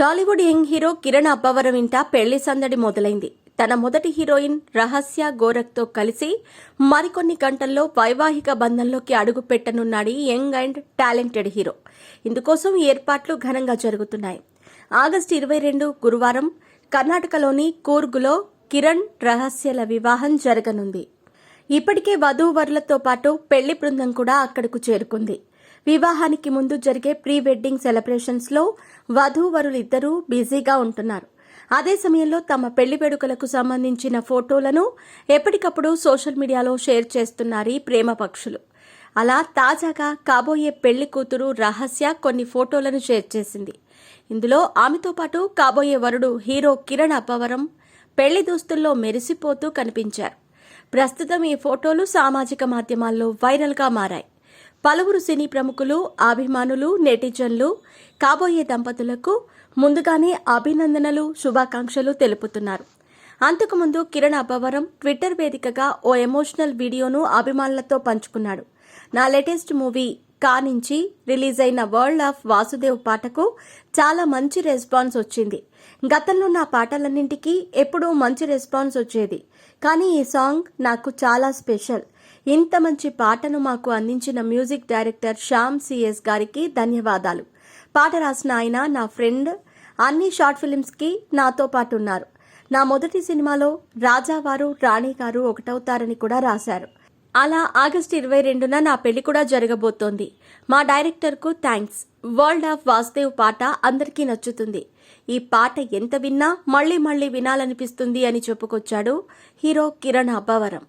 Tollywood young hero Kiran Abbavaram ఇంట పెళ్లి సందడి మొదలైంది. తన మొదటి హీరోయిన్ రహస్య గోరఖ్తో కలిసి మరికొన్ని గంటల్లో వైవాహిక బంధంలోకి అడుగు పెట్టనున్నాడు యంగ్ అండ్ టాలెంటెడ్ హీరో. ఇందుకోసం ఏర్పాట్లు ఘనంగా జరుగుతున్నాయి. ఆగస్టు 22 గురువారం కర్ణాటకలోని కూర్గులో కిరణ్ రహస్యల వివాహం జరగనుంది. ఇప్పటికే వధూవరులతో పాటు పెళ్లి బృందం కూడా అక్కడకు చేరుకుంది. వివాహానికి ముందు జరిగే ప్రీ వెడ్డింగ్ సెలబ్రేషన్స్ లో వధూవరులిద్దరూ బిజీగా ఉంటున్నారు. అదే సమయంలో తమ పెళ్లి వేడుకలకు సంబంధించిన ఫోటోలను ఎప్పటికప్పుడు సోషల్ మీడియాలో షేర్ చేస్తున్నారు ఈ ప్రేమ పక్షులు. అలా తాజాగా కాబోయే పెళ్లి కూతురు రహస్య కొన్ని ఫోటోలను షేర్ చేసింది. ఇందులో ఆమెతో పాటు కాబోయే వరుడు హీరో కిరణ్ అబ్బవరం పెళ్లి దుస్తుల్లో మెరిసిపోతూ కనిపించారు. ప్రస్తుతం ఈ ఫోటోలు సామాజిక మాధ్యమాల్లో వైరల్గా మారాయి. పలువురు సినీ ప్రముఖులు, అభిమానులు, నెటిజన్లు కాబోయే దంపతులకు ముందుగానే అభినందనలు, శుభాకాంక్షలు తెలుపుతున్నారు. అంతకుముందు కిరణ్ అబ్బవరం ట్విట్టర్ వేదికగా ఓ ఎమోషనల్ వీడియోను అభిమానులతో పంచుకున్నాడు. నా లేటెస్ట్ మూవీ కా నుంచి రిలీజ్ అయిన వరల్డ్ ఆఫ్ వాసుదేవ్ పాటకు చాలా మంచి రెస్పాన్స్ వచ్చింది. గతంలో నా పాటలన్నింటికీ ఎప్పుడూ మంచి రెస్పాన్స్ వచ్చేది, కానీ ఈ సాంగ్ నాకు చాలా స్పెషల్. ఇంత మంచి పాటను మాకు అందించిన మ్యూజిక్ డైరెక్టర్ శ్యామ్ సిఎస్ గారికి ధన్యవాదాలు. పాట రాసిన ఆయన నా ఫ్రెండ్. అన్ని షార్ట్ ఫిల్మ్స్కి నాతో పాటు ఉన్నారు. నా మొదటి సినిమాలో రాజావారు రాణి గారు ఒకటవుతారని కూడా రాశారు. అలా ఆగస్టు 22న నా పెళ్లి కూడా జరగబోతోంది. మా డైరెక్టర్కు థ్యాంక్స్. వరల్డ్ ఆఫ్ వాసుదేవ్ పాట అందరికీ నచ్చుతుంది. ఈ పాట ఎంత విన్నా మళ్లీ మళ్లీ వినాలనిపిస్తుంది అని చెప్పుకొచ్చాడు హీరో కిరణ్ అబ్బవరం.